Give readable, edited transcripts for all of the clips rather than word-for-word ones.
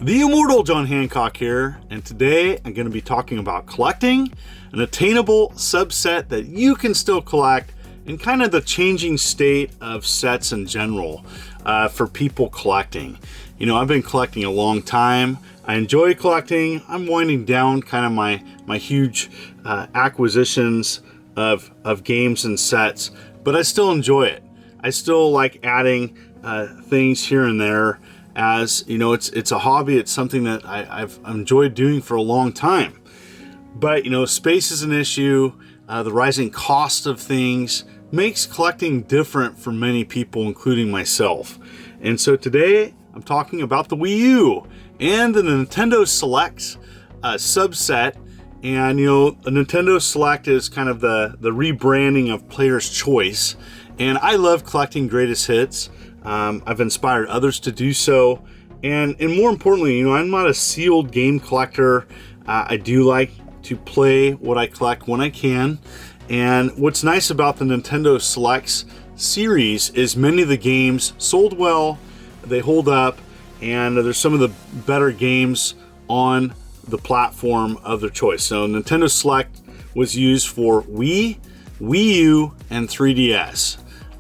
The immortal John Hancock here, and today I'm going to be talking about collecting, an attainable subset that you can still collect, and kind of the changing state of sets in general for people collecting. You know, I've been collecting a long time. I enjoy collecting. I'm winding down kind of my huge acquisitions of games and sets, but I still enjoy it. I still like adding things here and there. As you know, it's a hobby. It's something that I've enjoyed doing for a long time. But you know, space is an issue. The rising cost of things makes collecting different for many people, including myself. And so today I'm talking about the Wii U and the Nintendo Select subset. And you know, a Nintendo Select is kind of the rebranding of Player's Choice. And I love collecting greatest hits. I've inspired others to do so, and more importantly, you know, I'm not a sealed game collector. I do like to play what I collect when I can, and what's nice about the Nintendo Selects series is many of the games sold well, they hold up, and there's some of the better games on the platform of their choice. So Nintendo Select was used for Wii, Wii U, and 3DS.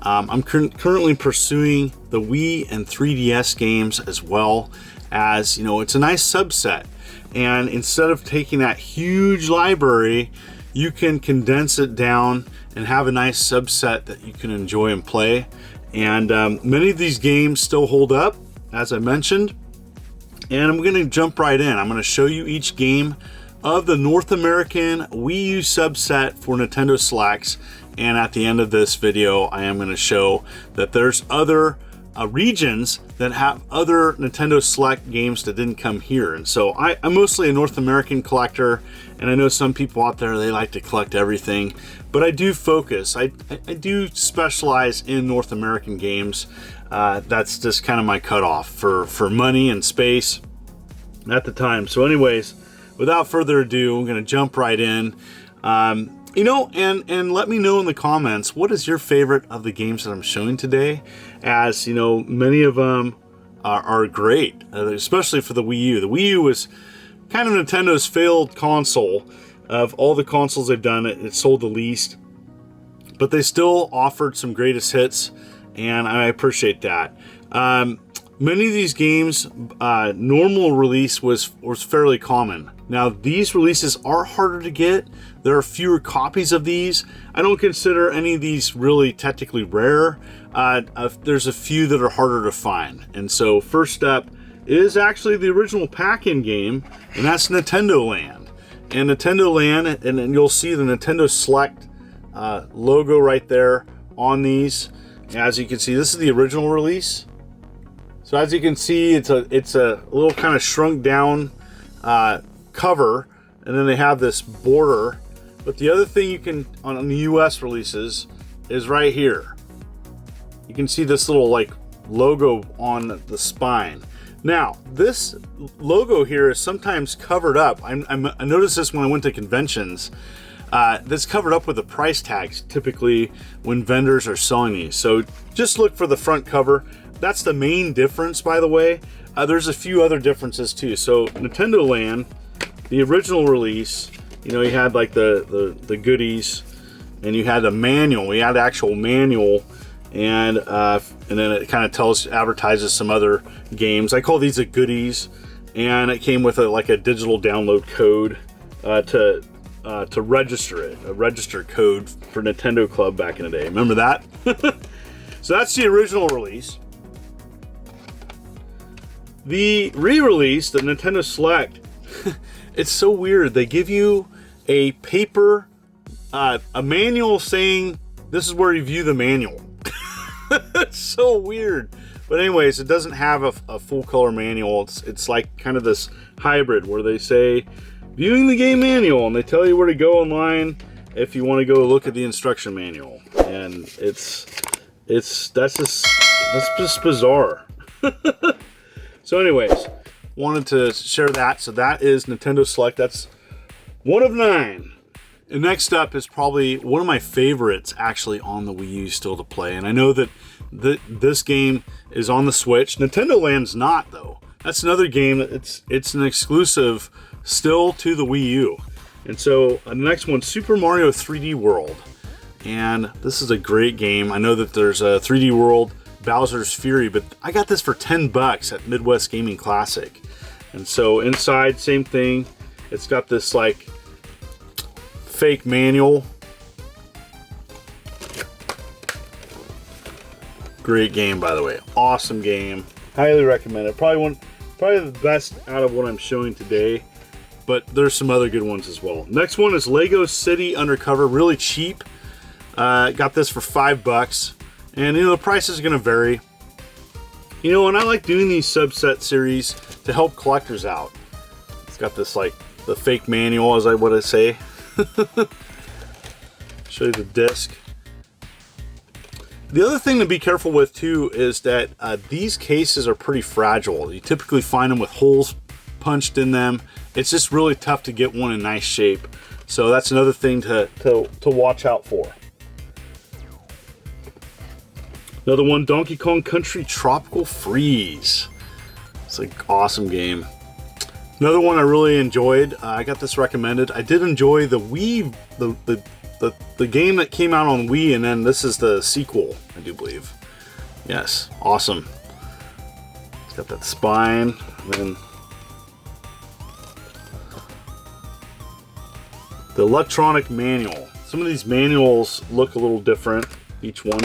I'm currently pursuing the Wii and 3DS games as well, as you know, it's a nice subset. And instead of taking that huge library, you can condense it down and have a nice subset that you can enjoy and play. And many of these games still hold up, as I mentioned. And I'm going to jump right in. I'm going to show you each game of the North American Wii U subset for Nintendo Selects. And at the end of this video, I am going to show that there's other regions that have other Nintendo Select games that didn't come here. And so I'm mostly a North American collector, and I know some people out there, they like to collect everything, but I do focus. I do specialize in North American games. That's just kind of my cutoff for money and space at the time. So anyways, without further ado, I'm going to jump right in. You know, and let me know in the comments, what is your favorite of the games that I'm showing today? As you know, many of them are great, especially for the Wii U. The Wii U was kind of Nintendo's failed console. Of all the consoles they've done, it sold the least, but they still offered some greatest hits, and I appreciate that. Many of these games, normal release was fairly common. Now, these releases are harder to get. There are fewer copies of these. I don't consider any of these really technically rare. There's a few that are harder to find. And so first up is actually the original pack-in game, and that's Nintendo Land. And Nintendo Land, and you'll see the Nintendo Select logo right there on these. As you can see, this is the original release. So as you can see, it's a little kind of shrunk down cover, and then they have this border. But the other thing you can on the US releases is right here. You can see this little like logo on the spine. Now this logo here is sometimes covered up. I noticed this when I went to conventions. That's covered up with the price tags typically when vendors are selling these. So just look for the front cover. That's the main difference, by the way. There's a few other differences too. So Nintendo Land, the original release, you know, you had like the goodies, and you had a manual. You had the actual manual, and then it kind of advertises some other games. I call these the goodies, and it came with like a digital download code to register it, a register code for Nintendo Club back in the day. Remember that? So that's the original release. The re-release, the Nintendo Select, it's so weird. They give you a paper, a manual saying this is where you view the manual. It's so weird. But anyways, it doesn't have a full color manual. It's like kind of this hybrid where they say viewing the game manual, and they tell you where to go online if you want to go look at the instruction manual. And that's just bizarre. So anyways, wanted to share that. So that is Nintendo Select. That's one of 9. And next up is probably one of my favorites actually on the Wii U still to play. And I know that this game is on the Switch. Nintendo Land's not though. that's another game that it's an exclusive still to the Wii U. And so the next one, Super Mario 3D World. And this is a great game. I know that there's a 3D World Bowser's Fury, but I got this for 10 bucks at Midwest Gaming Classic. And so inside, same thing. It's got this like fake manual. Great game, by the way. Awesome game. Highly recommend it. Probably the best out of what I'm showing today, but there's some other good ones as well. Next one is Lego City Undercover, really cheap. Got this for 5 bucks, and the price is gonna vary. And I like doing these subset series to help collectors out. It's got this like the fake manual, as I would say. Show you the disc. The other thing to be careful with too is that these cases are pretty fragile. You typically find them with holes punched in them. It's just really tough to get one in nice shape. So that's another thing to watch out for. Another one, Donkey Kong Country Tropical Freeze. It's an awesome game. Another one I really enjoyed. I got this recommended. I did enjoy the Wii, the game that came out on Wii, and then this is the sequel, I do believe. Yes, awesome. It's got that spine, and then the electronic manual. Some of these manuals look a little different, each one.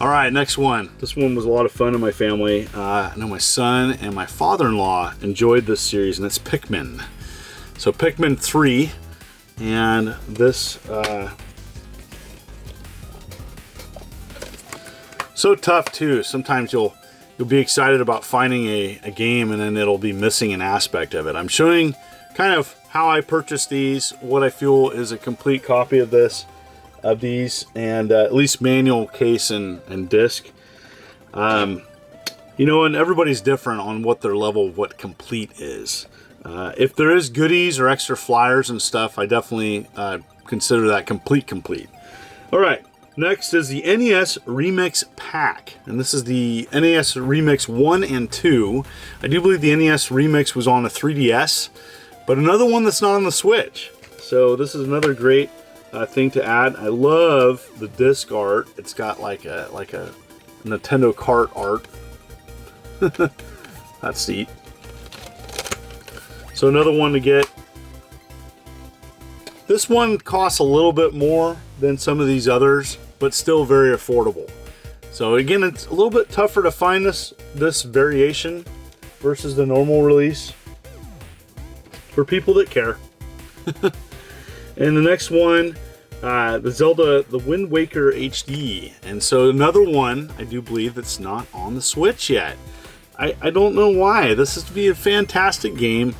All right, next one. This one was a lot of fun in my family. I know my son and my father-in-law enjoyed this series, and it's Pikmin. So Pikmin 3, and this, so tough too. Sometimes you'll be excited about finding a game, and then it'll be missing an aspect of it. I'm showing kind of how I purchased these, what I feel is a complete copy of these, and at least manual case and disc. And everybody's different on what their level of what complete is. If there is goodies or extra flyers and stuff, I definitely consider that complete. All right, next is the NES Remix Pack, and this is the NES Remix 1 and 2. I do believe the NES Remix was on a 3DS, but another one that's not on the Switch. So this is another great thing to add. I love the disc art. It's got like a Nintendo cart art. That's neat. So another one to get. This one costs a little bit more than some of these others, but still very affordable. So again, it's a little bit tougher to find this variation versus the normal release for people that care. And the next one, the Zelda, the Wind Waker HD. And so another one, I do believe, that's not on the Switch yet. I don't know why. This is to be a fantastic game,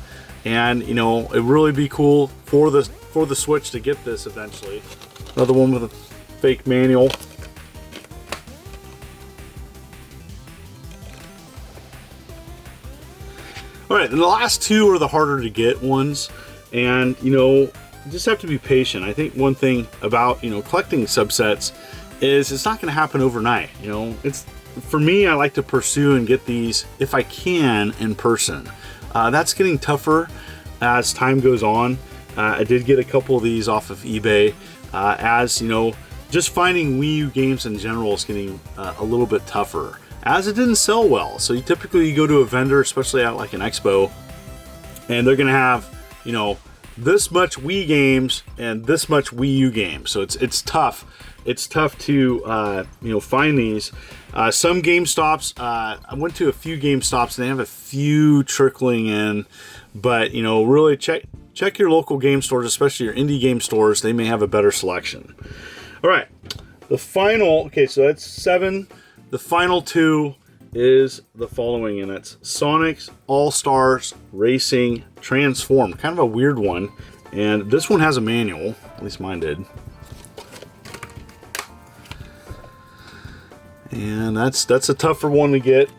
and it'd really be cool for the Switch to get this eventually. Another one with a fake manual. All right, and the last two are the harder to get ones, and you just have to be patient. I think one thing about collecting subsets is it's not going to happen overnight. It's, for me, I like to pursue and get these if I can in person. That's getting tougher as time goes on. I did get a couple of these off of eBay. Just finding Wii U games in general is getting a little bit tougher, as it didn't sell well. So you go to a vendor, especially at like an expo, and they're going to have this much Wii games and this much Wii U games. So it's tough. It's tough to find these. Some GameStops, I went to a few GameStops and they have a few trickling in, but really check your local game stores, especially your indie game stores. They may have a better selection. All right, the final, so that's 7. The final 2 is the following, and it's Sonic's All-Stars Racing Transform. Kind of a weird one, and this one has a manual, at least mine did. And that's a tougher one to get.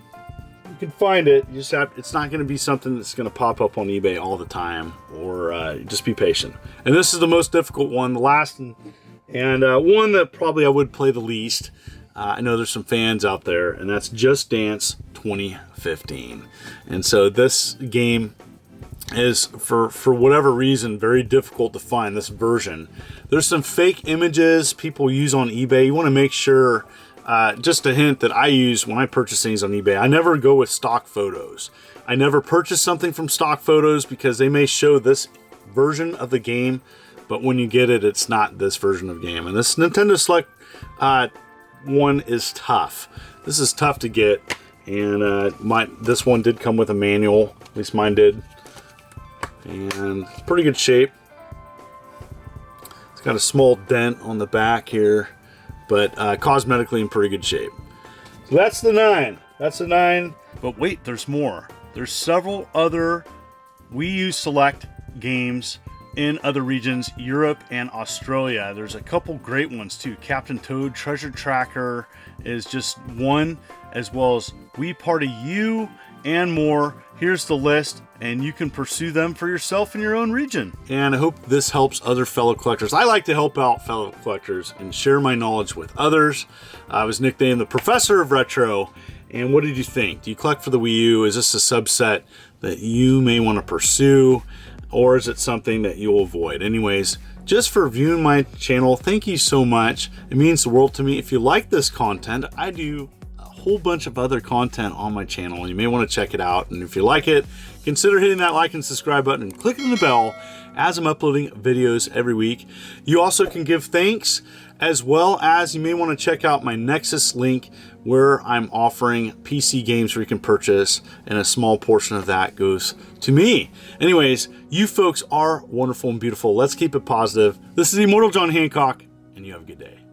You can find it, you just it's not going to be something that's going to pop up on eBay all the time, or just be patient. And this is the most difficult one, the last and And one that probably I would play the least, I know there's some fans out there, and that's Just Dance 2015. And so this game is, for whatever reason, very difficult to find, this version. There's some fake images people use on eBay. You want to make sure, just a hint that I use when I purchase things on eBay, I never go with stock photos. I never purchase something from stock photos because they may show this version of the game, but when you get it, it's not this version of the game. And this Nintendo Select one is tough. This is tough to get, and this one did come with a manual, at least mine did. And it's pretty good shape. It's got a small dent on the back here, but cosmetically in pretty good shape. So that's the 9. That's the 9. But wait, there's more. There's several other Wii U Select games in other regions, Europe and Australia. There's a couple great ones too. Captain Toad Treasure Tracker is just one, as well as Wii Party U and more. Here's the list, and you can pursue them for yourself in your own region. And I hope this helps other fellow collectors. I like to help out fellow collectors and share my knowledge with others. I was nicknamed the Professor of Retro. And what did you think? Do you collect for the Wii U? Is this a subset that you may want to pursue? Or is it something that you'll avoid? Anyways, just for viewing my channel, thank you so much. It means the world to me. If you like this content, I do a whole bunch of other content on my channel. You may want to check it out. And if you like it, consider hitting that like and subscribe button and clicking the bell as I'm uploading videos every week. You also can give thanks, as well as you may want to check out my Nexus link where I'm offering PC games where you can purchase, and a small portion of that goes to me. Anyways, you folks are wonderful and beautiful. Let's keep it positive. This is Immortal John Hancock, and you have a good day.